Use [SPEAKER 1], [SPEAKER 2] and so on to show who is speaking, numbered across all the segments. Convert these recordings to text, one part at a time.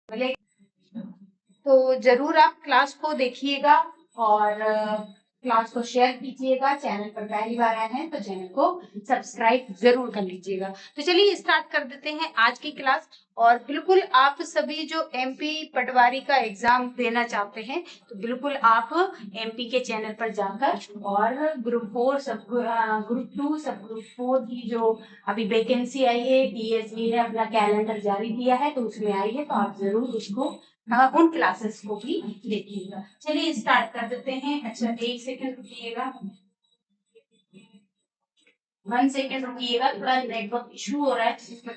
[SPEAKER 1] तो जरूर आप क्लास को देखिएगा और क्लास को शेयर कीजिएगा। चैनल पर पहली बार आए हैं तो चैनल को सब्सक्राइब जरूर कर लीजिएगा। तो चलिए स्टार्ट कर देते हैं आज की क्लास। और बिल्कुल आप सभी जो एमपी पटवारी का एग्जाम देना चाहते हैं तो बिल्कुल आप एमपी के चैनल पर जाकर और ग्रुप 4 ग्रुप 2 सब ग्रुप 4 की जो अभी वैकेंसी आई है, पीएसबी ने अपना कैलेंडर जारी किया है तो उसमें आई है, तो आप जरूर उसको उन क्लासेस को भी देखिएगा। चलिए स्टार्ट कर देते हैं। अच्छा, 1 सेकंड रुकिएगा, 1 सेकंड रुकिएगा, थोड़ा नेटवर्क इशू हो रहा है।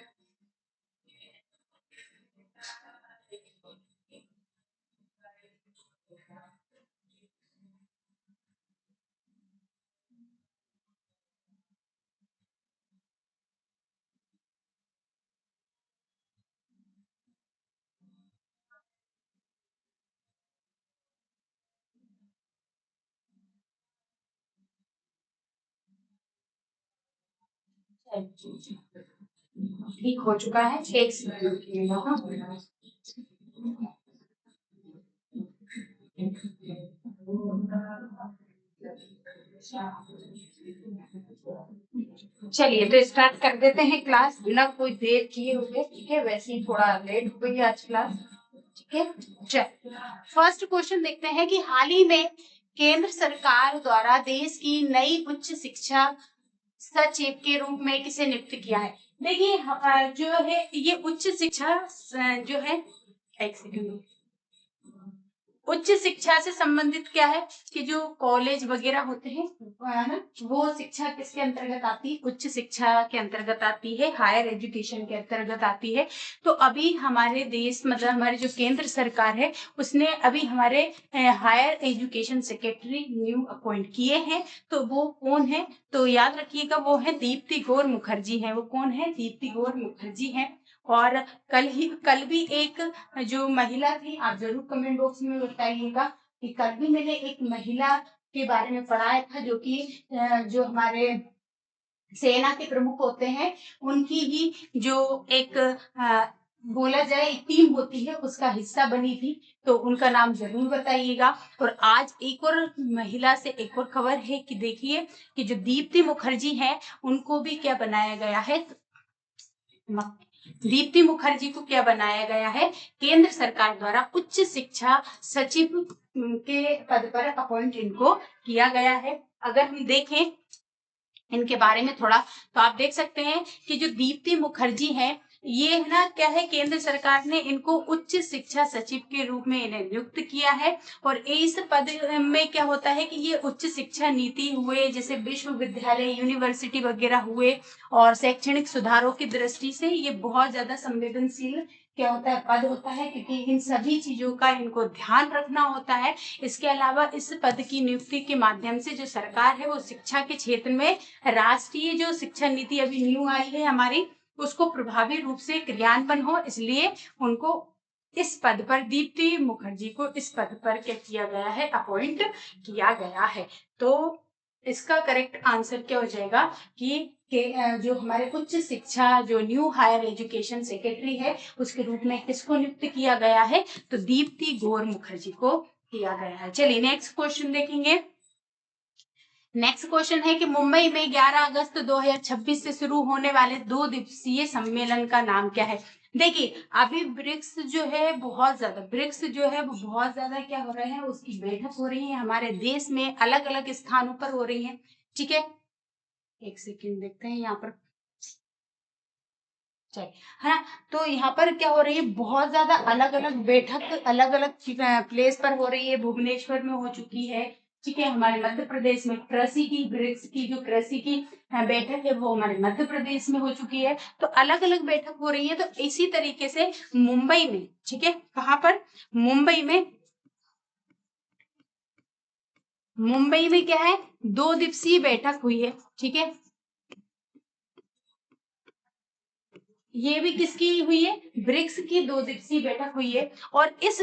[SPEAKER 1] ठीक हो चुका है, 1 सेकंड रुकिएगा। हाँ, चलिए तो स्टार्ट कर देते हैं क्लास बिना कोई देर किए हुए। ठीक है, वैसे ही थोड़ा लेट हो गई आज क्लास। ठीक है, चल फर्स्ट क्वेश्चन देखते हैं कि हाल ही में केंद्र सरकार द्वारा देश की नई उच्च शिक्षा सचिव के रूप में किसे नियुक्त किया है। देखिए जो है ये उच्च शिक्षा जो है, 1 सेकंड, उच्च शिक्षा से संबंधित क्या है कि जो कॉलेज वगैरह होते हैं है ना, वो शिक्षा किसके अंतर्गत आती है, उच्च शिक्षा के अंतर्गत आती है, हायर एजुकेशन के अंतर्गत आती है। तो अभी हमारे देश मतलब हमारे जो केंद्र सरकार है उसने अभी हमारे higher education secretary new appoint किए हैं। तो वो कौन है, तो याद रखिएगा वो है दीप्ति गौर मुखर्जी है। वो कौन है, दीप्ति गौर मुखर्जी है। और कल भी एक जो महिला थी, आप जरूर कमेंट बॉक्स में बताइएगा कि कल भी मैंने एक महिला के बारे में पढ़ाया था जो कि जो हमारे सेना के प्रमुख होते हैं उनकी ही जो एक बोला जाए टीम होती है उसका हिस्सा बनी थी। तो उनका नाम जरूर बताइएगा। और आज एक और महिला से एक और खबर है कि देखिए कि जो दीप्ति मुखर्जी है उनको भी क्या बनाया गया है, दीप्ति मुखर्जी को क्या बनाया गया है, केंद्र सरकार द्वारा उच्च शिक्षा सचिव के पद पर अपॉइंट इनको किया गया है। अगर हम देखें इनके बारे में थोड़ा तो आप देख सकते हैं कि जो दीप्ति मुखर्जी है ये ना क्या है, केंद्र सरकार ने इनको उच्च शिक्षा सचिव के रूप में इन्हें नियुक्त किया है। और इस पद में क्या होता है कि ये उच्च शिक्षा नीति हुए, जैसे विश्वविद्यालय यूनिवर्सिटी वगैरह हुए, और शैक्षणिक सुधारों की दृष्टि से ये बहुत ज्यादा संवेदनशील क्या होता है, पद होता है, क्योंकि इन सभी चीजों का इनको ध्यान रखना होता है। इसके अलावा इस पद की नियुक्ति के माध्यम से जो सरकार है वो शिक्षा के क्षेत्र में राष्ट्रीय जो शिक्षा नीति अभी न्यू आई है हमारी उसको प्रभावी रूप से क्रियान्वयन हो, इसलिए उनको इस पद पर, दीप्ति मुखर्जी को इस पद पर क्या किया गया है, अपॉइंट किया गया है। तो इसका करेक्ट आंसर क्या हो जाएगा कि जो हमारे उच्च शिक्षा जो न्यू हायर एजुकेशन सेक्रेटरी है उसके रूप में किसको नियुक्त किया गया है, तो दीप्ति गौर मुखर्जी को किया गया है। चलिए नेक्स्ट क्वेश्चन देखेंगे। नेक्स्ट क्वेश्चन है कि मुंबई में 11 अगस्त 2026 से शुरू होने वाले 2 दिवसीय सम्मेलन का नाम क्या है। देखिए अभी ब्रिक्स जो है बहुत ज्यादा, ब्रिक्स जो है वो बहुत ज्यादा क्या हो रहे हैं, उसकी बैठक हो रही है हमारे देश में, अलग अलग स्थानों पर हो रही है। ठीक है, 1 सेकंड देखते हैं यहाँ पर, चलिए है ना। तो यहाँ पर क्या हो रही है, बहुत ज्यादा अलग अलग बैठक अलग अलग प्लेस पर हो रही है। भुवनेश्वर में हो चुकी है, ठीक है, हमारे मध्य प्रदेश में कृषि की, ब्रिक्स की जो कृषि की बैठक है वो हमारे मध्य प्रदेश में हो चुकी है। तो अलग अलग बैठक हो रही है। तो इसी तरीके से मुंबई में, ठीक है, कहाँ पर, मुंबई में, मुंबई में क्या है, 2 दिवसीय बैठक हुई है। ठीक है, ये भी किसकी हुई है, ब्रिक्स की 2 दिवसीय बैठक हुई है। और इस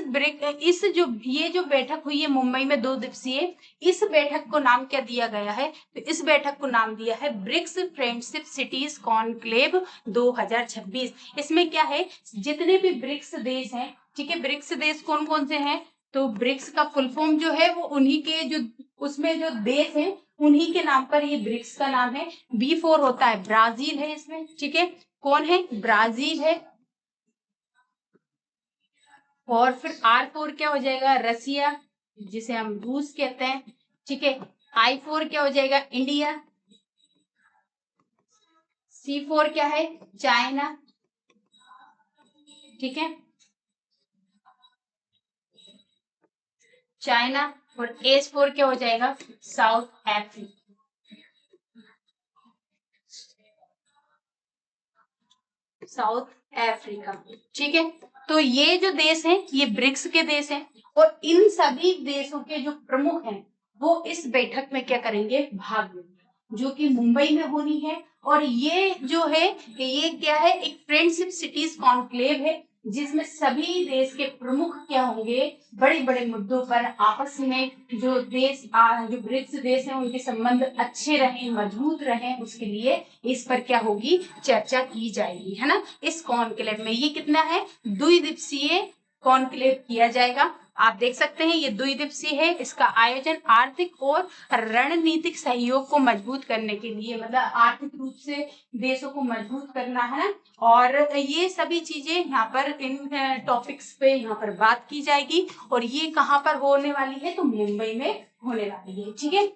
[SPEAKER 1] जो ये जो बैठक हुई है मुंबई में 2 दिवसीय, इस बैठक को नाम क्या दिया गया है, तो इस बैठक को नाम दिया है ब्रिक्स फ्रेंडशिप सिटीज कॉन्क्लेव 2026। इसमें क्या है, जितने भी ब्रिक्स देश हैं, ठीक है, ब्रिक्स देश कौन कौन से हैं? तो ब्रिक्स का फुल फॉर्म जो है वो उन्हीं के जो उसमें जो देश है उन्हीं के नाम पर ये ब्रिक्स का नाम है। B4 होता है ब्राजील है इसमें, ठीक है, कौन है? ब्राजील है। और फिर R4 क्या हो जाएगा? रसिया, जिसे हम रूस कहते हैं, ठीक है। I4 क्या हो जाएगा? इंडिया। C4 क्या है? चाइना, ठीक है, चाइना। और H4 क्या हो जाएगा? साउथ अफ्रीका, साउथ अफ्रीका, ठीक है। तो ये जो देश हैं ये ब्रिक्स के देश हैं और इन सभी देशों के जो प्रमुख हैं वो इस बैठक में क्या करेंगे? भाग लेंगे, जो कि मुंबई में होनी है। और ये जो है ये क्या है? एक फ्रेंडशिप सिटीज कॉन्क्लेव है जिसमें सभी देश के प्रमुख क्या होंगे? बड़े बड़े मुद्दों पर आपस में जो देश जो ब्रिक्स देश हैं उनके संबंध अच्छे रहें, मजबूत रहें, उसके लिए इस पर क्या होगी? चर्चा की जाएगी, है ना। इस कॉन्क्लेव में ये कितना है? द्विदिवसीय कॉन्क्लेव किया जाएगा। आप देख सकते हैं ये द्विदिवसीय है। इसका आयोजन आर्थिक और रणनीतिक सहयोग को मजबूत करने के लिए, मतलब आर्थिक रूप से देशों को मजबूत करना है। और ये सभी चीजें यहाँ पर इन टॉपिक्स पे यहाँ पर बात की जाएगी। और ये कहाँ पर होने वाली है? तो मुंबई में होने वाली है, ठीक है।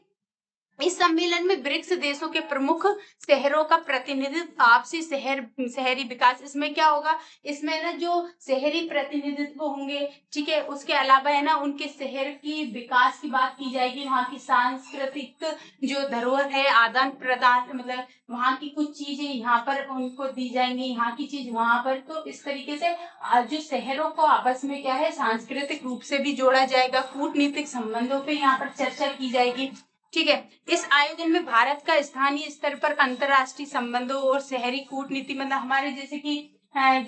[SPEAKER 1] इस सम्मेलन में ब्रिक्स देशों के प्रमुख शहरों का प्रतिनिधित्व, आपसी शहरी विकास, इसमें क्या होगा? इसमें ना जो शहरी प्रतिनिधित्व होंगे, ठीक है, उसके अलावा है ना उनके शहर की विकास की बात की जाएगी। वहाँ की सांस्कृतिक जो धरोहर है, आदान प्रदान, मतलब वहाँ की कुछ चीजें यहाँ पर उनको दी जाएंगी, यहाँ की चीज वहां पर। तो इस तरीके से जो शहरों को आपस में क्या है? सांस्कृतिक रूप से भी जोड़ा जाएगा। कूटनीतिक संबंधों पे यहाँ पर चर्चा की जाएगी, ठीक है। इस आयोजन में भारत का स्थानीय स्तर पर अंतर्राष्ट्रीय संबंधों और शहरी कूटनीति, मतलब हमारे जैसे कि हाँ,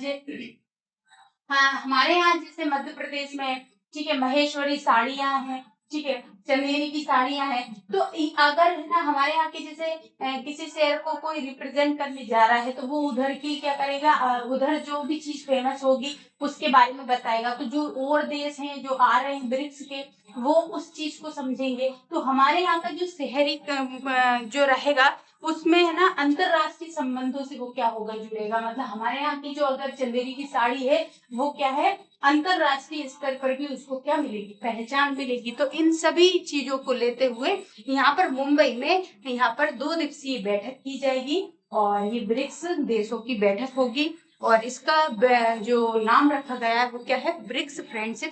[SPEAKER 1] हमारे यहाँ जैसे मध्य प्रदेश में, ठीक है, महेश्वरी साड़ियां हैं, ठीक है, चंदेरी की साड़ियां हैं। तो अगर है ना हमारे यहाँ के जैसे किसी शहर को कोई रिप्रेजेंट करने जा रहा है तो वो उधर की क्या करेगा? उधर जो भी चीज फेमस होगी उसके बारे में बताएगा। तो जो और देश हैं जो आ रहे हैं ब्रिक्स के, वो उस चीज को समझेंगे। तो हमारे यहाँ का जो शहरी जो रहेगा उसमें है ना अंतरराष्ट्रीय संबंधों से वो क्या होगा? जुड़ेगा। मतलब हमारे यहाँ की जो अगर चंदेरी की साड़ी है वो क्या है? अंतरराष्ट्रीय स्तर पर भी उसको क्या मिलेगी? पहचान मिलेगी। तो इन सभी चीजों को लेते हुए यहाँ पर मुंबई में यहाँ पर 2 दिवसीय बैठक की जाएगी और ये ब्रिक्स देशों की बैठक होगी। और इसका जो नाम रखा गया है वो क्या है? BRICS friendship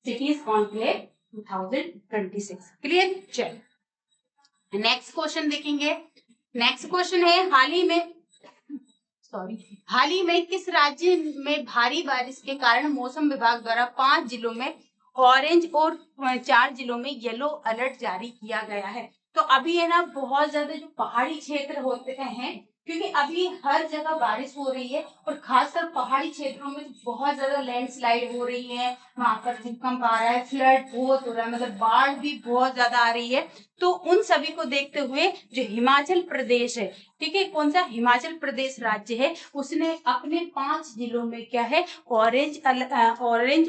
[SPEAKER 1] cities conclave 2026। Clear? चलो नेक्स्ट क्वेश्चन देखेंगे। नेक्स्ट क्वेश्चन है, हाल ही में किस राज्य में भारी बारिश के कारण मौसम विभाग द्वारा 5 जिलों में ऑरेंज और 4 जिलों में येलो अलर्ट जारी किया गया है? तो अभी है ना बहुत ज्यादा जो पहाड़ी क्षेत्र होते हैं, क्योंकि अभी हर जगह बारिश हो रही है और खासकर पहाड़ी क्षेत्रों में बहुत ज्यादा लैंडस्लाइड हो रही है, वहां पर भूकंप आ रहा है, फ्लड बहुत हो रहा है, मतलब बाढ़ भी बहुत ज्यादा आ रही है। तो उन सभी को देखते हुए जो हिमाचल प्रदेश है, ठीक है, कौन सा? हिमाचल प्रदेश राज्य है, उसने अपने 5 जिलों में क्या है? ऑरेंज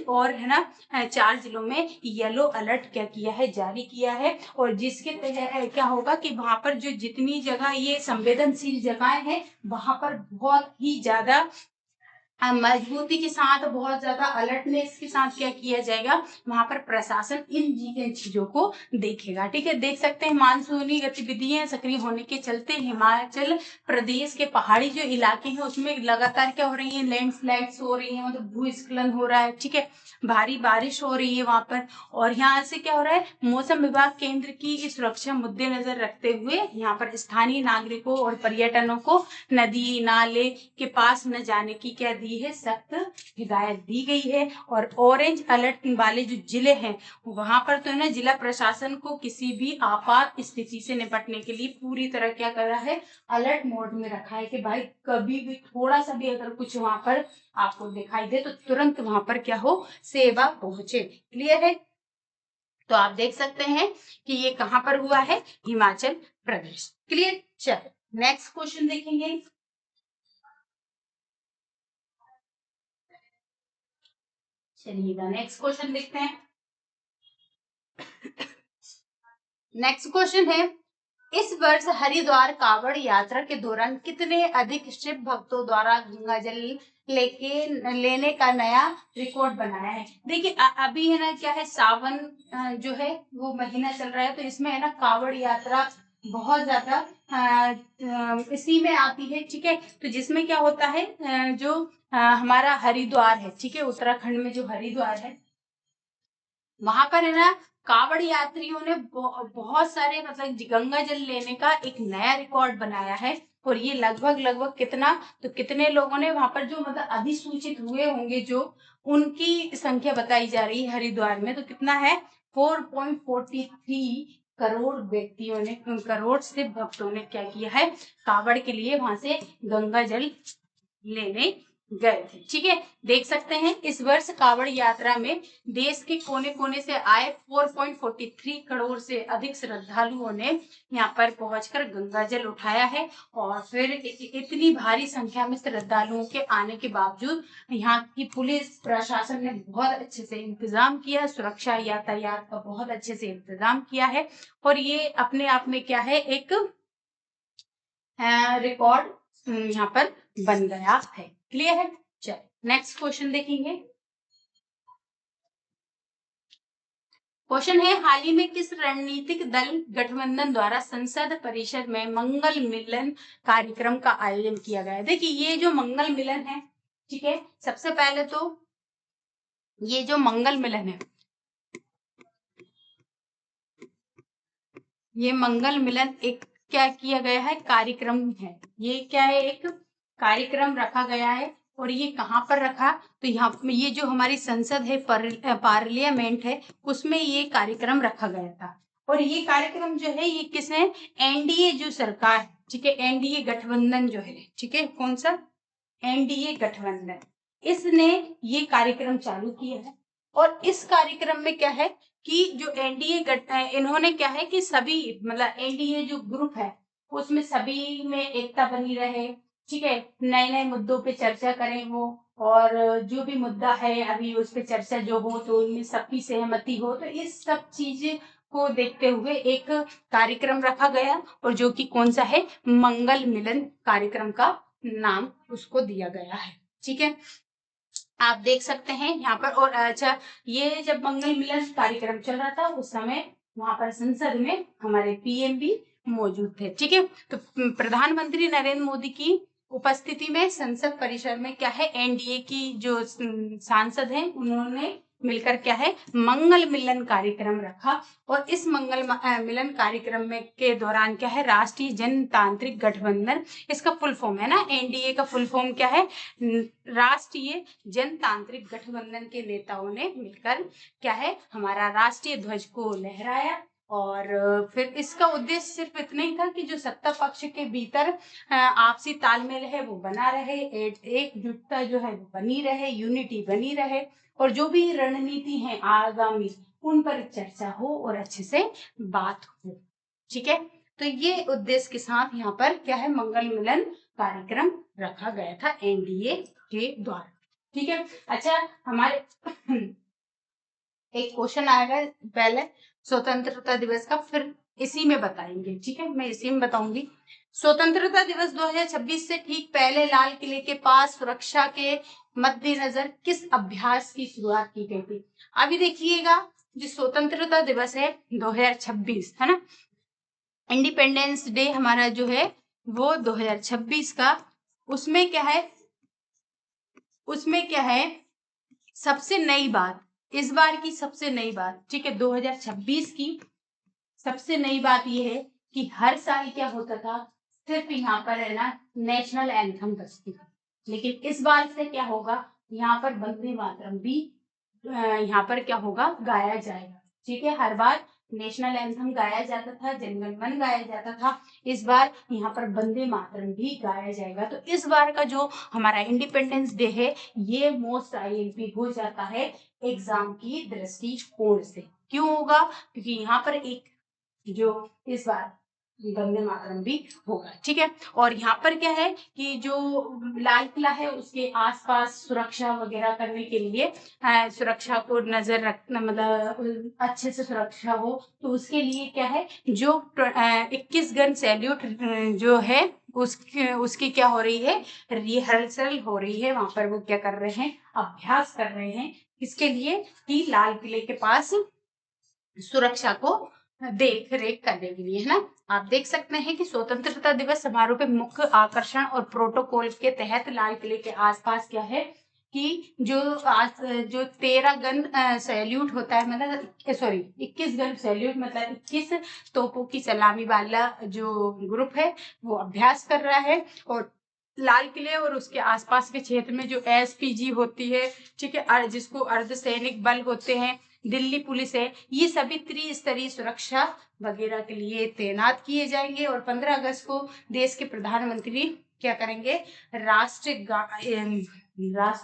[SPEAKER 1] और है ना 4 जिलों में येलो अलर्ट क्या किया है? जारी किया है। और जिसके तहत क्या होगा कि वहां पर जो जितनी जगह ये संवेदनशील जगहें हैं वहां पर बहुत ही ज्यादा मजबूती के साथ, बहुत ज्यादा अलर्टनेस के साथ क्या किया जाएगा? वहां पर प्रशासन इन चीजों को देखेगा, ठीक है। देख सकते हैं मानसूनी गतिविधियां सक्रिय होने के चलते हिमाचल प्रदेश के पहाड़ी जो इलाके हैं उसमें लगातार क्या हो रही है? लैंडस्लाइड्स हो रही है, मतलब भूस्खलन हो रहा है, ठीक है, भारी बारिश हो रही है वहां पर। और यहाँ से क्या हो रहा है? मौसम विभाग केंद्र की सुरक्षा मद्देनजर रखते हुए यहाँ पर स्थानीय नागरिकों और पर्यटनों को नदी नाले के पास न जाने की क्या दी है? सख्त हिदायत दी गई है। और ऑरेंज अलर्ट वाले जो जिले हैं वहां पर तो ना जिला प्रशासन को किसी भी आपात स्थिति से निपटने के लिए पूरी तरह क्या कर रहा है? अलर्ट मोड में रखा है कि भाई कभी भी थोड़ा सा भी अगर कुछ वहां पर आपको दिखाई दे तो तुरंत वहां पर क्या हो? सेवा पहुंचे। क्लियर है? तो आप देख सकते हैं कि ये कहां पर हुआ है? हिमाचल प्रदेश। क्लियर? चलो नेक्स्ट क्वेश्चन देखेंगे। चलिएगा नेक्स्ट क्वेश्चन देखते हैं। नेक्स्ट क्वेश्चन है, इस वर्ष हरिद्वार कावड़ यात्रा के दौरान कितने अधिक शिव भक्तों द्वारा गंगा जल लेने का नया रिकॉर्ड बनाया है। देखिए अभी है ना क्या है, सावन जो है वो महीना चल रहा है, तो इसमें है ना कावड़ यात्रा बहुत ज्यादा इसी में आती है। ठीक है, तो जिसमें क्या होता है, जो हमारा हरिद्वार है, ठीक है, उत्तराखंड में जो हरिद्वार है, वहां पर है ना कावड़ यात्रियों ने बहुत सारे मतलब गंगा जल लेने का एक नया रिकॉर्ड बनाया है। और ये लगभग कितना, तो कितने लोगों ने वहां पर जो मतलब अधिसूचित हुए होंगे, जो उनकी संख्या बताई जा रही है हरिद्वार में, तो कितना है 4.43 करोड़ व्यक्तियों ने, करोड़ से भक्तों ने क्या किया है, कावड़ के लिए वहां से गंगा जल लेने गए थे। ठीक है, देख सकते हैं इस वर्ष कावड़ यात्रा में देश के कोने कोने से आए 4.43 करोड़ से अधिक श्रद्धालुओं ने यहाँ पर पहुंचकर गंगा जल उठाया है। और फिर इतनी भारी संख्या में श्रद्धालुओं के आने के बावजूद यहाँ की पुलिस प्रशासन ने बहुत अच्छे से इंतजाम किया, सुरक्षा यातायात का बहुत अच्छे से इंतजाम किया है। और ये अपने आप में क्या है, एक रिकॉर्ड यहाँ पर बन गया है। क्लियर है। चलिए नेक्स्ट क्वेश्चन देखेंगे। क्वेश्चन है, हाल ही में किस रणनीतिक दल गठबंधन द्वारा संसद परिषद में मंगल मिलन कार्यक्रम का आयोजन किया गया है। देखिए ये जो मंगल मिलन है, ठीक है, सबसे पहले तो ये जो मंगल मिलन है, ये मंगल मिलन एक क्या किया गया है, कार्यक्रम है। ये क्या है, एक कार्यक्रम रखा गया है। और ये कहाँ पर रखा, तो यहाँ ये जो हमारी संसद है, पार्लियामेंट है, उसमें ये कार्यक्रम रखा गया था। और ये कार्यक्रम जो है ये किसने, एनडीए जो सरकार है, ठीक है, एनडीए गठबंधन जो है, ठीक है, कौन सा, एनडीए गठबंधन, इसने ये कार्यक्रम चालू किया है। और इस कार्यक्रम में क्या है कि जो एनडीए इन्होंने क्या है कि सभी मतलब एनडीए जो ग्रुप है उसमें सभी में एकता बनी रहे। ठीक है, नए नए मुद्दों पे चर्चा करें वो, और जो भी मुद्दा है अभी उस पे चर्चा जो हो तो उनमें सबकी सहमति हो, तो इस सब चीज को देखते हुए एक कार्यक्रम रखा गया, और जो कि कौन सा है, मंगल मिलन कार्यक्रम का नाम उसको दिया गया है। ठीक है, आप देख सकते हैं यहाँ पर। और अच्छा, ये जब मंगल मिलन कार्यक्रम चल रहा था उस समय वहां पर संसद में हमारे पीएम भी मौजूद थे। ठीक है, तो प्रधानमंत्री नरेंद्र मोदी की उपस्थिति में संसद परिसर में क्या है, एनडीए की जो सांसद हैं उन्होंने मिलकर क्या है, मंगल मिलन कार्यक्रम रखा। और इस मंगल मिलन कार्यक्रम में के दौरान क्या है, राष्ट्रीय जनतांत्रिक गठबंधन, इसका फुल फॉर्म है ना, एनडीए का फुल फॉर्म क्या है, राष्ट्रीय जनतांत्रिक गठबंधन के नेताओं ने मिलकर क्या है, हमारा राष्ट्रीय ध्वज को लहराया। और फिर इसका उद्देश्य सिर्फ इतना ही था कि जो सत्ता पक्ष के भीतर आपसी तालमेल है वो बना रहे, एकजुटता जो है वो बनी रहे, यूनिटी बनी रहे, और जो भी रणनीति है आगामी उन पर चर्चा हो और अच्छे से बात हो। ठीक है, तो ये उद्देश्य के साथ यहाँ पर क्या है, मंगल मिलन कार्यक्रम रखा गया था एनडीए के द्वारा। ठीक है, अच्छा हमारे एक क्वेश्चन आएगा पहले स्वतंत्रता दिवस का, फिर इसी में बताएंगे। ठीक है, मैं इसी में बताऊंगी। स्वतंत्रता दिवस 2026 से ठीक पहले लाल किले के पास सुरक्षा के मद्देनजर किस अभ्यास की शुरुआत की गई थी। अभी देखिएगा, जो स्वतंत्रता दिवस है 2026 है ना, इंडिपेंडेंस डे हमारा जो है वो 2026 का, उसमें क्या है, उसमें क्या है सबसे नई बात, इस बार की सबसे नई बात, ठीक है, 2026 की सबसे नई बात यह है कि हर साल क्या होता था, सिर्फ यहाँ पर है ना नेशनल एंथम बजती थी, लेकिन इस बार से क्या होगा, यहाँ पर वंदे मातरम भी यहाँ पर क्या होगा, गाया जाएगा। ठीक है, हर बार नेशनल एंथम गाया जाता था, जनगण मन गाया जाता था, इस बार यहाँ पर वंदे मातरम भी गाया जाएगा। तो इस बार का जो हमारा इंडिपेंडेंस डे है ये मोस्ट आईएमपी हो जाता है एग्जाम की दृष्टिकोण से। क्यों होगा, क्योंकि यहाँ पर एक जो इस बार वंदे मातरम भी होगा। ठीक है, और यहाँ पर क्या है कि जो लाल किला है उसके आसपास सुरक्षा वगैरह करने के लिए सुरक्षा को नजर रखना, मतलब अच्छे से सुरक्षा हो, तो उसके लिए क्या है, जो 21 गन सैल्यूट जो है उसकी क्या हो रही है, रिहर्सल हो रही है। वहां पर वो क्या कर रहे हैं, अभ्यास कर रहे हैं, किसके लिए, कि लाल किले के पास सुरक्षा को देख रेख करने के लिए, है ना। आप देख सकते हैं कि स्वतंत्रता दिवस समारोह के मुख्य आकर्षण और प्रोटोकॉल के तहत लाल किले के आसपास क्या है कि जो 13 गन सैल्यूट होता है, मतलब सॉरी 21 गन सैल्यूट, मतलब 21 तोपों की सलामी वाला जो ग्रुप है वो अभ्यास कर रहा है। और लाल किले और उसके आसपास के क्षेत्र में जो एसपीजी होती है, ठीक है, जिसको अर्धसैनिक बल होते हैं, दिल्ली पुलिस है, ये सभी त्रिस्तरीय सुरक्षा वगैरह के लिए तैनात किए जाएंगे। और 15 अगस्त को देश के प्रधानमंत्री क्या करेंगे, राष्ट्र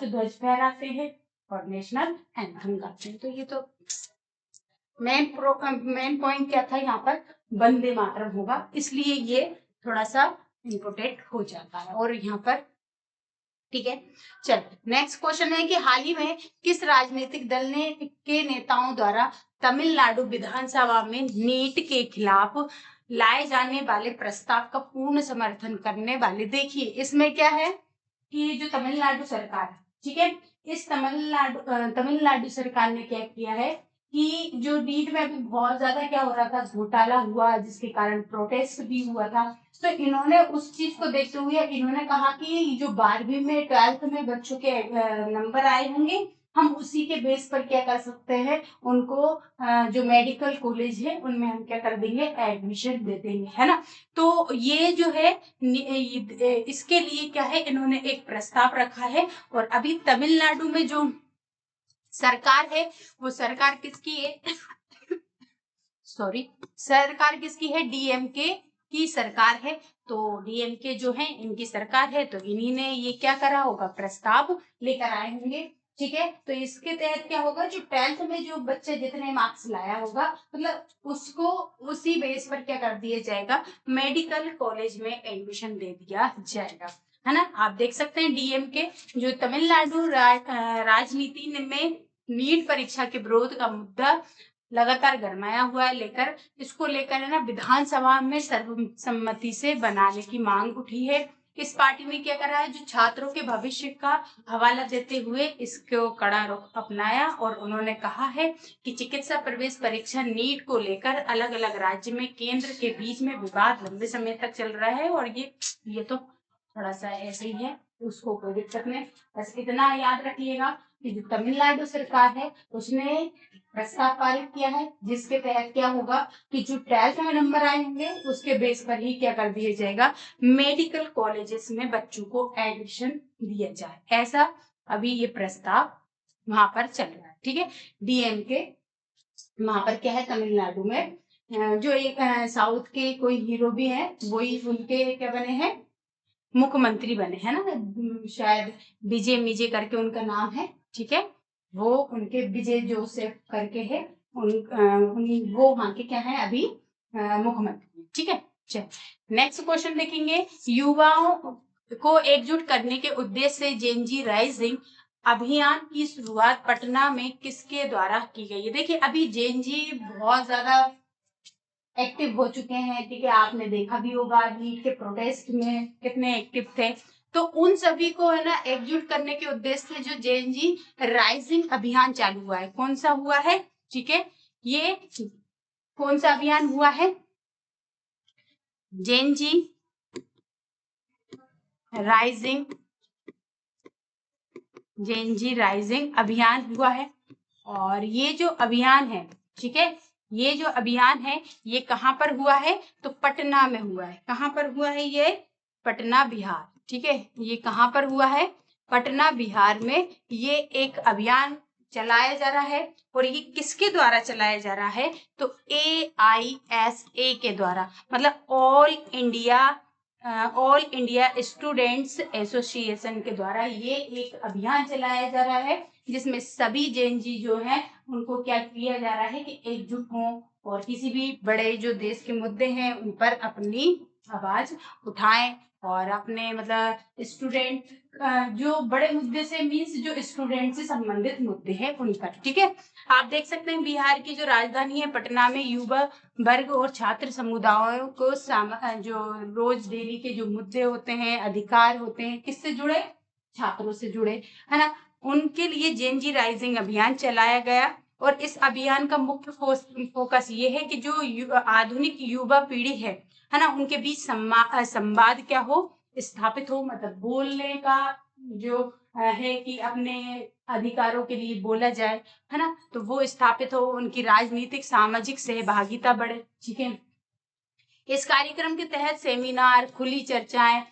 [SPEAKER 1] ध्वज फहराते हैं और नेशनल एंथम गाते हैं। तो ये तो मेन पॉइंट क्या था यहाँ पर, वंदे मातरम होगा, इसलिए ये थोड़ा सा इम्पोर्टेंट हो जाता है। और यहाँ पर ठीक है, चलो नेक्स्ट क्वेश्चन है कि हाल ही में किस राजनीतिक दल ने के नेताओं द्वारा तमिलनाडु विधानसभा में नीट के खिलाफ लाए जाने वाले प्रस्ताव का पूर्ण समर्थन करने वाले, देखिए इसमें क्या है कि जो तमिलनाडु सरकार है, ठीक है, इस तमिलनाडु सरकार ने क्या किया है कि जो नीट में अभी बहुत ज्यादा क्या हो रहा था, घोटाला हुआ, जिसके कारण प्रोटेस्ट भी हुआ था। तो इन्होंने उस चीज को देखते हुए इन्होंने कहा कि जो 12वीं में 12th में बच्चों के नंबर आए होंगे, हम उसी के बेस पर क्या कर सकते हैं, उनको जो मेडिकल कॉलेज है उनमें हम क्या कर देंगे, एडमिशन दे देंगे, है ना। तो ये जो है इसके लिए क्या है, इन्होंने एक प्रस्ताव रखा है। और अभी तमिलनाडु में जो सरकार है वो सरकार किसकी है सॉरी सरकार किसकी है, डीएमके की सरकार है। तो डीएमके जो है इनकी सरकार है, तो इन्हीं ने ये क्या करा होगा, प्रस्ताव लेकर आए होंगे। ठीक है, तो इसके तहत क्या होगा, जो 12th में जो बच्चे जितने मार्क्स लाया होगा, मतलब उसको उसी बेस पर क्या कर दिया जाएगा, मेडिकल कॉलेज में एडमिशन दे दिया जाएगा, है ना। आप देख सकते हैं डीएमके जो तमिलनाडु राजनीति में नीट परीक्षा के विरोध का मुद्दा लगातार गरमाया हुआ है, इसको लेकर है ना विधानसभा में सर्वसम्मति से बनाने की मांग उठी है। इस पार्टी ने क्या करा है, जो छात्रों के भविष्य का हवाला देते हुए इसको कड़ा रुख अपनाया और उन्होंने कहा है कि चिकित्सा प्रवेश परीक्षा नीट को लेकर अलग अलग राज्य में केंद्र के बीच में विवाद लंबे समय तक चल रहा है। और ये तो थोड़ा सा ऐसे ही है, उसको कोई दिक्कत नहीं। बस इतना याद रखिएगा कि जो तमिलनाडु सरकार है उसने प्रस्ताव पारित किया है, जिसके तहत क्या होगा कि जो 12th में नंबर आए होंगे उसके बेस पर ही क्या कर दिया जाएगा, मेडिकल कॉलेजेस में बच्चों को एडमिशन दिया जाए। ऐसा अभी ये प्रस्ताव वहां पर चल रहा है। ठीक है, डीएमके वहां पर क्या है, तमिलनाडु में जो एक साउथ के कोई हीरो भी है, वही उनके क्या बने हैं, मुख्यमंत्री बने हैं ना, शायद विजय मिजे करके उनका नाम है। ठीक है, वो उनके विजय जोसेफ करके है, वो वहां के क्या है अभी मुख्यमंत्री। ठीक है, चलो नेक्स्ट क्वेश्चन देखेंगे, युवाओं को एकजुट करने के उद्देश्य से जेनजी राइजिंग अभियान की शुरुआत पटना में किसके द्वारा की गई है। देखिए अभी जेनजी बहुत ज्यादा एक्टिव हो चुके हैं, ठीक है, आपने देखा भी होगा नीट के प्रोटेस्ट में कितने एक्टिव थे। तो उन सभी को है ना एकजुट करने के उद्देश्य से जो जेएनजी राइजिंग अभियान चालू हुआ है, कौन सा हुआ है, ठीक है, ये कौन सा अभियान हुआ है, जेएनजी राइजिंग अभियान हुआ है। और ये जो अभियान है, ठीक है, ये जो अभियान है ये कहाँ पर हुआ है, तो पटना में हुआ है। कहाँ पर हुआ है, ये पटना बिहार। ठीक है, ये कहाँ पर हुआ है, पटना बिहार में ये एक अभियान चलाया जा रहा है। और ये किसके द्वारा चलाया जा रहा है, तो AISA के द्वारा, मतलब ऑल इंडिया स्टूडेंट्स एसोसिएशन के द्वारा ये एक अभियान चलाया जा रहा है, जिसमें सभी जेएनजी जो है उनको क्या किया जा रहा है कि एकजुट हों और किसी भी बड़े जो देश के मुद्दे हैं उन पर अपनी आवाज उठाएं और अपने मतलब स्टूडेंट जो बड़े मुद्दे से मीन्स जो स्टूडेंट से संबंधित मुद्दे हैं उन पर। ठीक है, आप देख सकते हैं बिहार की जो राजधानी है पटना में युवा वर्ग और छात्र समुदायों को जो रोज डेली के जो मुद्दे होते हैं, अधिकार होते हैं, किससे जुड़े, छात्रों से जुड़े, है ना। उनके लिए जेनजी राइजिंग अभियान चलाया गया और इस अभियान का मुख्य फोकस ये है कि जो आधुनिक युवा पीढ़ी है ना, उनके बीच संवाद क्या हो, स्थापित हो, मतलब बोलने का जो है कि अपने अधिकारों के लिए बोला जाए, है ना, तो वो स्थापित हो, उनकी राजनीतिक सामाजिक सहभागिता बढ़े। ठीक है, इस कार्यक्रम के तहत सेमिनार, खुली चर्चाएं,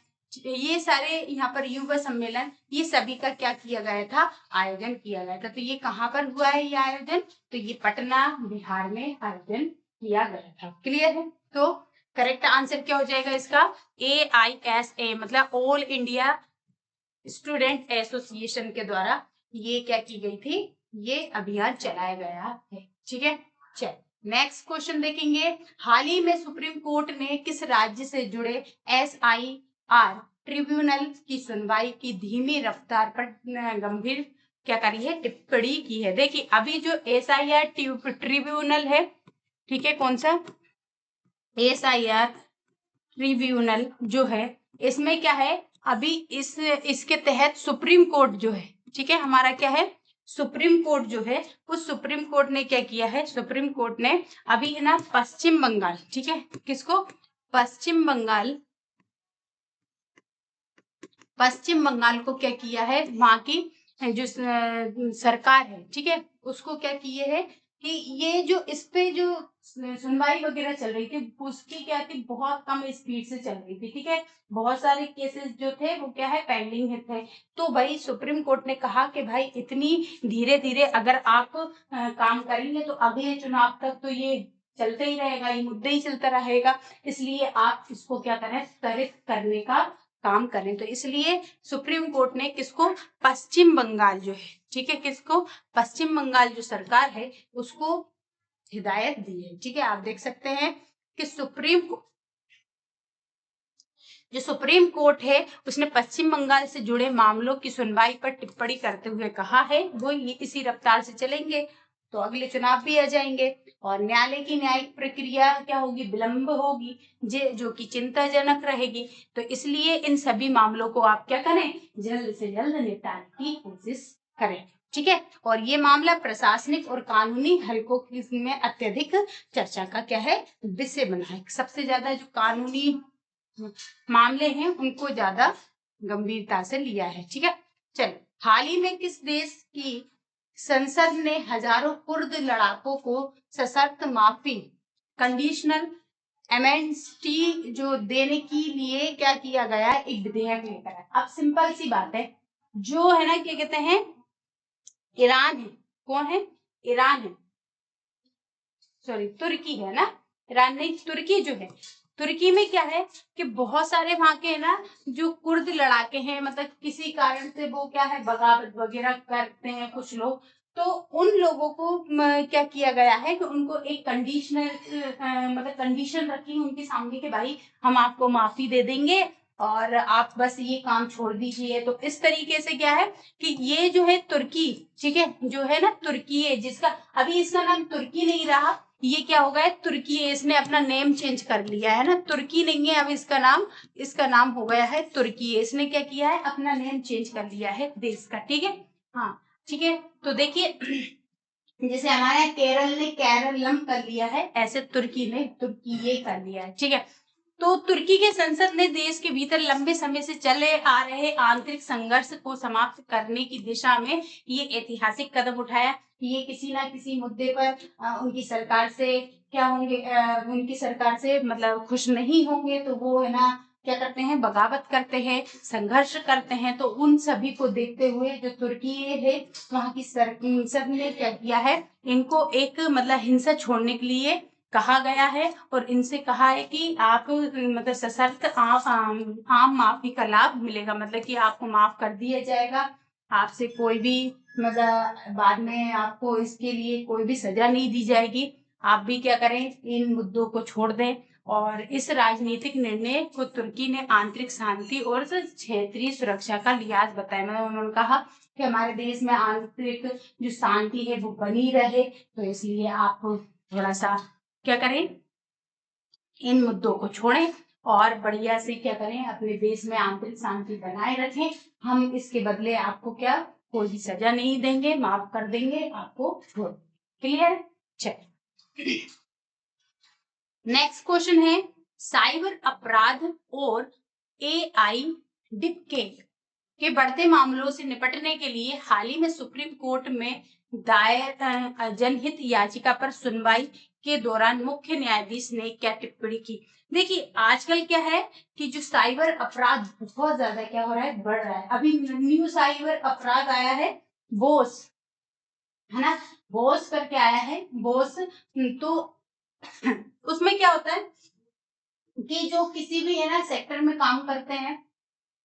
[SPEAKER 1] ये सारे यहाँ पर युवा सम्मेलन, ये सभी का क्या किया गया था, आयोजन किया गया था। तो ये कहाँ पर हुआ है ये आयोजन, तो ये पटना बिहार में आयोजन किया गया था। क्लियर है, तो करेक्ट आंसर क्या हो जाएगा इसका, AISA मतलब ऑल इंडिया स्टूडेंट एसोसिएशन के द्वारा ये क्या की गई थी, ये अभियान चलाया गया है। ठीक है, चल नेक्स्ट क्वेश्चन देखेंगे। हाल ही में सुप्रीम कोर्ट ने किस राज्य से जुड़े SIR ट्रिब्यूनल की सुनवाई की धीमी रफ्तार पर गंभीर क्या करी है, टिप्पणी की है। देखिए अभी जो SIR ट्रिब्यूनल है, ठीक है, कौन सा SIR ट्रिब्यूनल जो है, इसमें क्या है, अभी इसके तहत सुप्रीम कोर्ट जो है, ठीक है, हमारा क्या है, सुप्रीम कोर्ट जो है, उस सुप्रीम कोर्ट ने क्या किया है, सुप्रीम कोर्ट ने अभी है ना पश्चिम बंगाल, ठीक है, किसको, पश्चिम बंगाल को क्या किया है, वहां की जो सरकार है, ठीक है, उसको क्या किए है कि ये जो इस पे जो सुनवाई वगैरह चल रही थी उसकी क्या थी, बहुत कम स्पीड से चल रही थी। ठीक है, बहुत सारे केसेस जो थे वो क्या है, पेंडिंग थे। तो भाई सुप्रीम कोर्ट ने कहा कि भाई इतनी धीरे धीरे अगर आप काम करेंगे तो अगले चुनाव तक तो ये चलते ही रहेगा, ये मुद्दे ही चलता रहेगा, इसलिए आप इसको क्या करें, त्वरित करने का काम करें। तो इसलिए सुप्रीम कोर्ट ने किसको, पश्चिम बंगाल जो है, ठीक है, किसको, पश्चिम बंगाल जो सरकार है उसको हिदायत दी है। ठीक है, आप देख सकते हैं कि जो सुप्रीम कोर्ट है उसने पश्चिम बंगाल से जुड़े मामलों की सुनवाई पर टिप्पणी करते हुए कहा है वो ये इसी रफ्तार से चलेंगे तो अगले चुनाव भी आ जाएंगे और न्यायालय की न्यायिक प्रक्रिया क्या होगी, विलंब होगी, जो कि चिंताजनक रहेगी। तो इसलिए इन सभी मामलों को आप क्या करें, जल्द से जल्द निपटाने की कोशिश करें। ठीक है, और ये मामला प्रशासनिक और कानूनी हलकों में अत्यधिक चर्चा का क्या है, विषय बना है। सबसे ज्यादा जो कानूनी मामले हैं उनको ज्यादा गंभीरता से लिया है। ठीक है, चलो, हाल ही में किस देश की संसद ने हजारों कुर्द लड़ाकों को सशर्त माफी, कंडीशनल एमेंस्टी जो देने के लिए क्या किया गया है, एक विधेयक लेकर है। अब सिंपल सी बात है, जो है ना क्या कहते हैं, ईरान है, कौन है, ईरान है, सॉरी तुर्की है ना, ईरान नहीं, तुर्की जो है, तुर्की में क्या है कि बहुत सारे वहां के ना जो कुर्द लड़ाके हैं, मतलब किसी कारण से वो क्या है बगावत वगैरह करते हैं कुछ लोग, तो उन लोगों को क्या किया गया है कि उनको एक कंडीशनल मतलब कंडीशन रखी उनके सामने के भाई हम आपको माफी दे देंगे और आप बस ये काम छोड़ दीजिए। तो इस तरीके से क्या है कि ये जो है तुर्की, ठीक है, जो है ना तुर्की है, जिसका अभी इसका नाम तुर्की नहीं रहा, ये क्या हो गया, तुर्की है, इसने अपना नेम चेंज कर लिया है ना, तुर्की नहीं है अब इसका नाम हो गया है तुर्की है। इसने क्या किया है, अपना नेम चेंज कर लिया है देश का। ठीक है, हाँ ठीक है, तो देखिए जैसे हमारे यहाँ केरल ने केरलम कर लिया है, ऐसे तुर्की ने तुर्की ये कर लिया है। ठीक है, तो तुर्की के संसद ने देश के भीतर लंबे समय से चले आ रहे आंतरिक संघर्ष को समाप्त करने की दिशा में ये ऐतिहासिक कदम उठाया। ये किसी ना किसी मुद्दे पर उनकी सरकार से क्या होंगे, उनकी सरकार से मतलब खुश नहीं होंगे तो वो है ना क्या करते हैं, बगावत करते हैं, संघर्ष करते हैं। तो उन सभी को देखते हुए जो तुर्की है वहां की संसद ने क्या किया है, इनको एक मतलब हिंसा छोड़ने के लिए कहा गया है और इनसे कहा है कि आप मतलब सशर्त आम माफी का लाभ मिलेगा, मतलब कि आपको माफ कर दिया जाएगा, आपसे कोई भी मतलब बाद में आपको इसके लिए कोई भी सजा नहीं दी जाएगी, आप भी क्या करें, इन मुद्दों को छोड़ दें और इस राजनीतिक निर्णय को तुर्की ने आंतरिक शांति और क्षेत्रीय सुरक्षा का लिहाज बताया। मतलब उन्होंने कहा कि हमारे देश में आंतरिक जो शांति है वो बनी रहे, तो इसलिए आप थोड़ा सा क्या करें, इन मुद्दों को छोड़ें और बढ़िया से क्या करें, अपने देश में आंतरिक शांति बनाए रखें। हम इसके बदले आपको क्या कोई भी सजा नहीं देंगे, माफ कर देंगे आपको, छोड़। क्लियर? चलिए नेक्स्ट क्वेश्चन है, साइबर अपराध और एआई डिफेक्ट के बढ़ते मामलों से निपटने के लिए हाल ही में सुप्रीम कोर्ट में दायर जनहित याचिका पर सुनवाई के दौरान मुख्य न्यायाधीश ने क्या टिप्पणी की। देखिए आजकल क्या है कि जो साइबर अपराध बहुत ज्यादा क्या हो रहा है, बढ़ रहा है। अभी न्यू साइबर अपराध आया है बोस, है ना, बोस करके आया है बोस। तो उसमें क्या होता है कि जो किसी भी है ना सेक्टर में काम करते हैं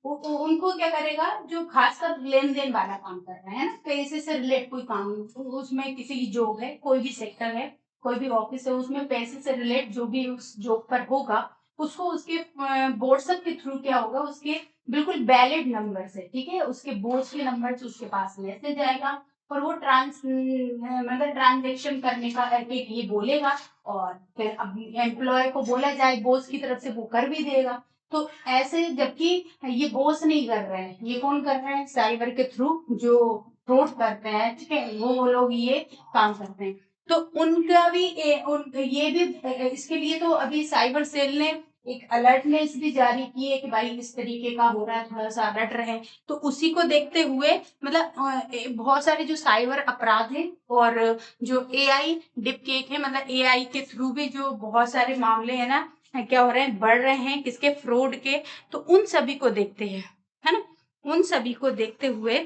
[SPEAKER 1] उनको क्या करेगा, जो खासकर लेन देन वाला काम कर रहे हैं ना, पैसे से रिलेट कोई काम, उसमें किसी की जॉब है, कोई भी सेक्टर है, कोई भी ऑफिस है, उसमें पैसे से रिलेट जो भी उस जॉब पर होगा उसको उसके व्हाट्सएप के थ्रू क्या होगा, उसके बिल्कुल वैलिड नंबर से, ठीक है, उसके बोर्ड के नंबर से उसके पास मैसेज आएगा और वो मतलब ट्रांजेक्शन करने का के लिए बोलेगा और फिर अब एम्प्लॉय को बोला जाए बोस की तरफ से वो कर भी देगा। तो ऐसे, जबकि ये बोस नहीं कर रहे हैं, ये कौन कर रहे हैं, साइबर के थ्रू जो फ्रॉड करते हैं, ठीक है, वो लोग ये काम करते हैं। तो उनका भी ये भी इसके लिए तो अभी साइबर सेल ने एक अलर्टनेस भी जारी की है कि भाई इस तरीके का हो रहा है, थोड़ा सा अलर्ट रहे। तो उसी को देखते हुए मतलब बहुत सारे जो साइबर अपराध है और जो एआई डिफेक्ट है, मतलब एआई के थ्रू भी जो बहुत सारे मामले है ना क्या हो रहे हैं, बढ़ रहे हैं, किसके, फ्रॉड के। तो उन सभी को देखते हैं, है ना, उन सभी को देखते हुए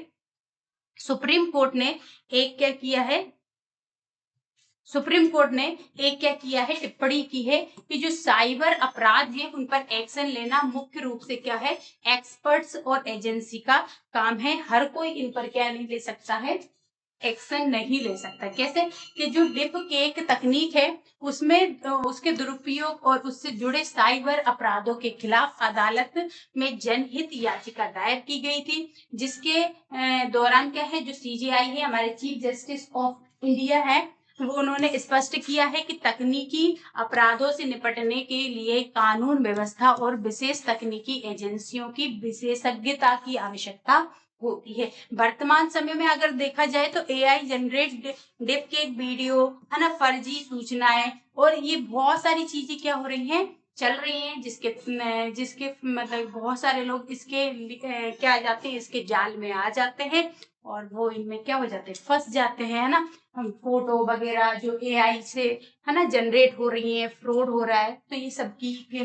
[SPEAKER 1] सुप्रीम कोर्ट ने एक क्या किया है, सुप्रीम कोर्ट ने एक क्या किया है, टिप्पणी की है कि जो साइबर अपराध है उन पर एक्शन लेना मुख्य रूप से क्या है, एक्सपर्ट्स और एजेंसी का काम है। हर कोई इन पर क्या नहीं ले सकता है, एक्शन नहीं ले सकता। कैसे कि जो डिप केक तकनीक है उसमें उसके दुरुपयोग और उससे जुड़े साइबर अपराधों के खिलाफ अदालत में जनहित याचिका दायर की गई थी, जिसके दौरान क्या है, जो सीजेआई है, हमारे चीफ जस्टिस ऑफ इंडिया है, वो उन्होंने स्पष्ट किया है कि तकनीकी अपराधों से निपटने के लिए कानून व्यवस्था और विशेष तकनीकी एजेंसियों की विशेषज्ञता की आवश्यकता होती है। वर्तमान समय में अगर देखा जाए तो एआई जनरेट डिप के वीडियो, है ना, फर्जी सूचनाएं और ये बहुत सारी चीजें क्या हो रही हैं, चल रही हैं, जिसके मतलब बहुत सारे लोग इसके क्या आ जाते हैं, इसके जाल में आ जाते हैं और वो इनमें क्या हो जाते हैं, फंस जाते हैं, है ना। फोटो वगैरह जो एआई से है ना जनरेट हो रही है, फ्रॉड हो रहा है, तो ये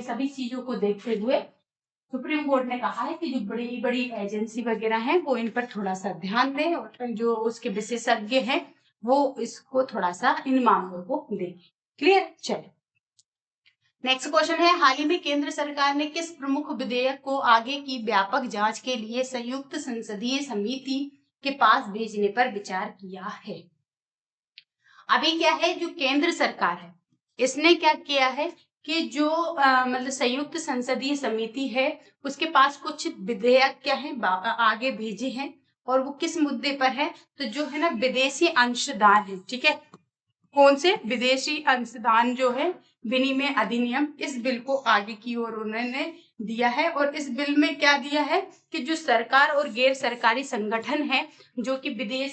[SPEAKER 1] सभी चीजों को देखते हुए सुप्रीम कोर्ट ने कहा है कि जो बड़ी बड़ी एजेंसी वगैरह हैं वो इन पर थोड़ा सा ध्यान दें और जो उसके विशेषज्ञ हैं वो इसको थोड़ा सा इन मामलों को देखें। क्लियर? चलो नेक्स्ट क्वेश्चन है, हाल ही में केंद्र सरकार ने किस प्रमुख विधेयक को आगे की व्यापक जांच के लिए संयुक्त संसदीय समिति के पास भेजने पर विचार किया है? अभी क्या है, जो केंद्र सरकार है इसने क्या किया है कि जो मतलब संयुक्त संसदीय समिति है उसके पास कुछ विधेयक क्या है आगे भेजे हैं और वो किस मुद्दे पर है, तो जो है ना विदेशी अंशदान है, ठीक है, कौन से, विदेशी अंशदान जो है विनिमय अधिनियम, इस बिल को आगे की ओर उन्होंने दिया है। और इस बिल में क्या दिया है कि जो सरकार और गैर सरकारी संगठन है जो कि विदेश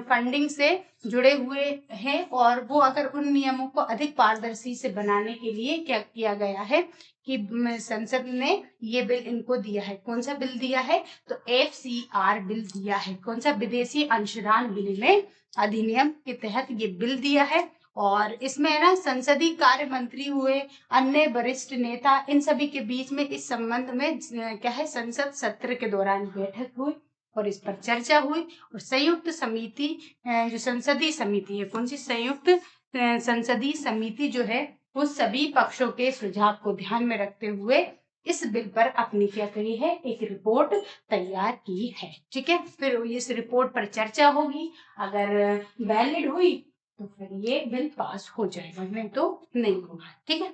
[SPEAKER 1] फंडिंग से जुड़े हुए हैं और वो अगर उन नियमों को अधिक पारदर्शी से बनाने के लिए क्या किया गया है कि संसद ने ये बिल इनको दिया है। कौन सा बिल दिया है, तो FCR बिल दिया है। कौन सा, विदेशी अंशदान विनिमय अधिनियम के तहत ये बिल दिया है। और इसमें है ना संसदीय कार्य मंत्री हुए, अन्य वरिष्ठ नेता, इन सभी के बीच में इस संबंध में क्या है, संसद सत्र के दौरान बैठक हुई और इस पर चर्चा हुई और संयुक्त समिति जो संसदीय समिति है, कौन सी, संयुक्त संसदीय समिति जो है वो सभी पक्षों के सुझाव को ध्यान में रखते हुए इस बिल पर अपनी क्या करी है, एक रिपोर्ट तैयार की है। ठीक है, फिर इस रिपोर्ट पर चर्चा होगी, अगर वैलिड हुई तो फिर ये बिल पास हो जाएगा, नहीं तो नहीं होगा। ठीक है,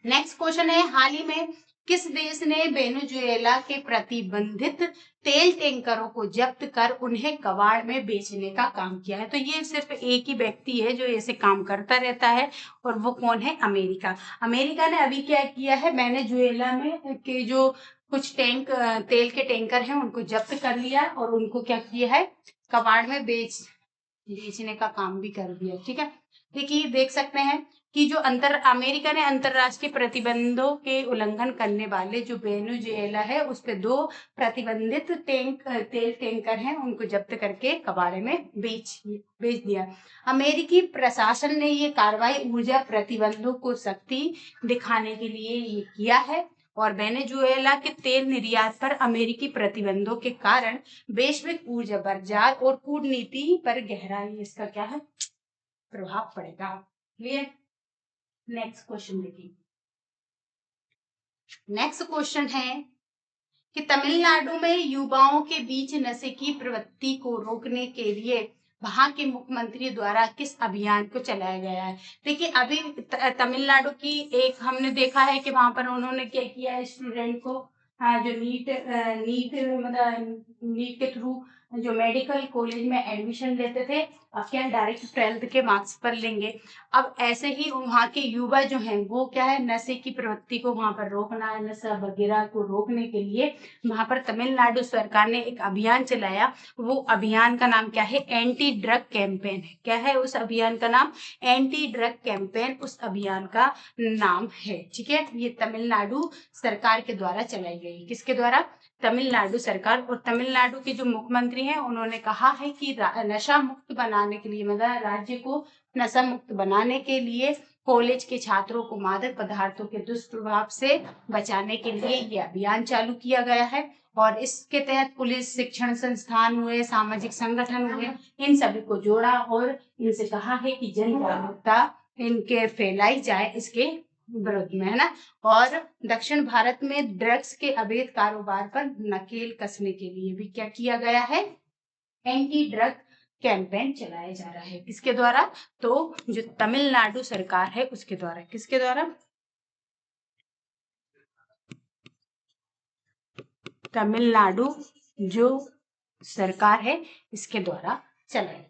[SPEAKER 1] नेक्स्ट क्वेश्चन है, हाल ही में किस देश ने वेनेजुएला के प्रतिबंधित तेल टैंकरों को जब्त कर उन्हें कबाड़ में बेचने का काम किया है? तो ये सिर्फ एक ही व्यक्ति है जो ऐसे काम करता रहता है, और वो कौन है? अमेरिका। अमेरिका ने अभी क्या किया है, वेनेजुएला में के जो कुछ तेल के टैंकर हैं उनको जब्त कर लिया और उनको क्या किया है, कबाड़ में बेचने का काम भी कर दिया। ठीक है, देखिए देख सकते हैं कि जो अमेरिका ने अंतरराष्ट्रीय प्रतिबंधों के उल्लंघन करने वाले जो वेनेजुएला है उस पे 2 प्रतिबंधित तेल टैंकर हैं उनको जब्त करके कबाड़े में बेच दिया। अमेरिकी प्रशासन ने ये कार्रवाई ऊर्जा प्रतिबंधों को सख्ती दिखाने के लिए ये किया है, और वेनेजुएला के तेल निर्यात पर अमेरिकी प्रतिबंधों के कारण वैश्विक ऊर्जा बाजार और कूटनीति पर गहरा इसका क्या है, प्रभाव पड़ेगा। क्लियर? नेक्स्ट क्वेश्चन देखिए, नेक्स्ट क्वेश्चन है कि तमिलनाडु में युवाओं के बीच नशे की प्रवृत्ति को रोकने के लिए वहां के मुख्यमंत्री द्वारा किस अभियान को चलाया गया है? देखिए अभी तमिलनाडु की एक हमने देखा है कि वहां पर उन्होंने क्या किया है, स्टूडेंट को जो नीट के थ्रू जो मेडिकल कॉलेज में एडमिशन लेते थे, अब क्या डायरेक्ट 12th के मार्क्स पर लेंगे। अब ऐसे ही वहाँ के युवा जो हैं वो क्या है, नशे की प्रवृत्ति को वहां पर रोकना है, नशा वगैरह को रोकने के लिए वहां पर तमिलनाडु सरकार ने एक अभियान चलाया। वो अभियान का नाम क्या है, एंटी ड्रग कैंपेन है। क्या है उस अभियान का नाम? एंटी ड्रग कैंपेन उस अभियान का नाम है। ठीक है, ये तमिलनाडु सरकार के द्वारा चलाई गई। किसके द्वारा? तमिलनाडु सरकार। और तमिलनाडु के जो मुख्यमंत्री हैं उन्होंने कहा है कि नशा मुक्त बनाने के लिए, मतलब राज्य को नशा मुक्त बनाने के लिए कॉलेज के छात्रों को मादक पदार्थों के दुष्प्रभाव से बचाने के लिए ये अभियान चालू किया गया है। और इसके तहत पुलिस, शिक्षण संस्थान हुए, सामाजिक संगठन हुए, इन सभी को जोड़ा और इनसे कहा है कि जन जागरूकता इनके फैलाई जाए इसके विरोध में, है ना। और दक्षिण भारत में ड्रग्स के अवैध कारोबार पर नकेल कसने के लिए भी क्या किया गया है, एंटी ड्रग कैंपेन चलाया जा रहा है। किसके द्वारा? तो जो तमिलनाडु सरकार है उसके द्वारा। किसके द्वारा? तमिलनाडु जो सरकार है इसके द्वारा चलाया जा रहा है।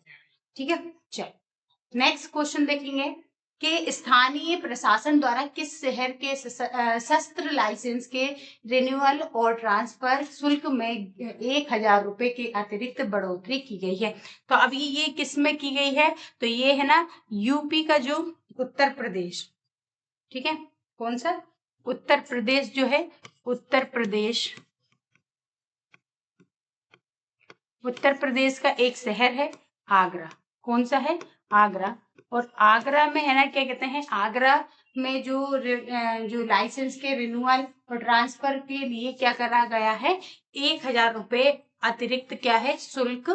[SPEAKER 1] ठीक है, चलो नेक्स्ट क्वेश्चन देखेंगे कि स्थानीय प्रशासन द्वारा किस शहर के शस्त्र लाइसेंस के रिन्यूअल और ट्रांसफर शुल्क में 1000 रुपए के अतिरिक्त बढ़ोतरी की गई है? तो अभी ये किस में की गई है? तो ये है ना यूपी का जो उत्तर प्रदेश, ठीक है, कौन सा? उत्तर प्रदेश जो है, उत्तर प्रदेश का एक शहर है आगरा। कौन सा है? आगरा। और आगरा में है ना, क्या कहते हैं, आगरा में जो लाइसेंस के रिन्यूअल और ट्रांसफर के लिए क्या करा गया है, 1000 रुपए अतिरिक्त क्या है, शुल्क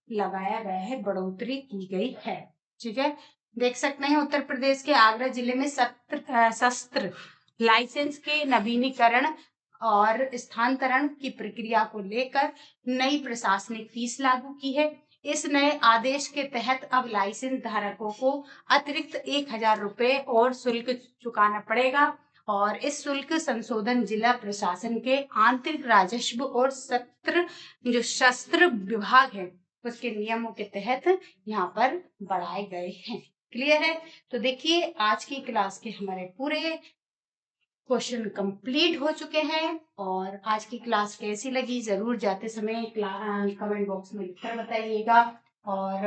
[SPEAKER 1] लगाया गया है, बढ़ोतरी की गई है। ठीक है, देख सकते हैं उत्तर प्रदेश के आगरा जिले में शस्त्र लाइसेंस के नवीनीकरण और स्थानांतरण की प्रक्रिया को लेकर नई प्रशासनिक फीस लागू की है। इस नए आदेश के तहत अब लाइसेंस धारकों को अतिरिक्त 1000 रुपए और शुल्क चुकाना पड़ेगा। और इस शुल्क संशोधन जिला प्रशासन के आंतरिक राजस्व और शस्त्र विभाग है उसके नियमों के तहत यहाँ पर बढ़ाए गए हैं। क्लियर है? तो देखिए आज की क्लास के हमारे पूरे क्वेश्चन कंप्लीट हो चुके हैं। और आज की क्लास कैसी लगी जरूर जाते समय कमेंट बॉक्स में लिखकर बताइएगा। और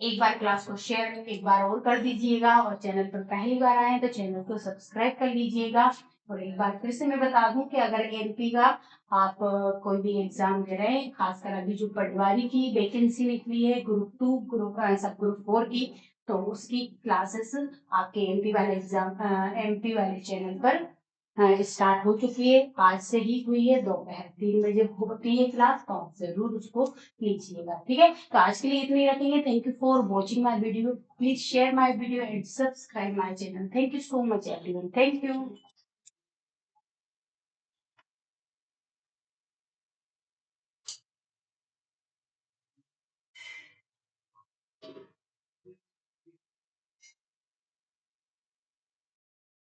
[SPEAKER 1] एक बार क्लास को शेयर एक बार और कर दीजिएगा, और चैनल पर पहली बार आए तो चैनल को सब्सक्राइब कर लीजिएगा। और एक बार फिर से मैं बता दूं कि अगर एमपी का आप कोई भी एग्जाम दे रहे हैं, खासकर अभी जो पटवारी की वैकेंसी निकली है ग्रुप 2 ग्रुप ग्रुप 4 की, तो उसकी क्लासेस आपके एमपी वाले चैनल पर स्टार्ट हो चुकी है। आज से ही हुई है, दोपहर 3 बजे होती है क्लास, तो आप जरूर उसको लीजिएगा। ठीक है, तो आज के लिए इतने ही रखेंगे। Thank you for watching my video. Please share my video and subscribe my channel. Thank you so much everyone. Thank you.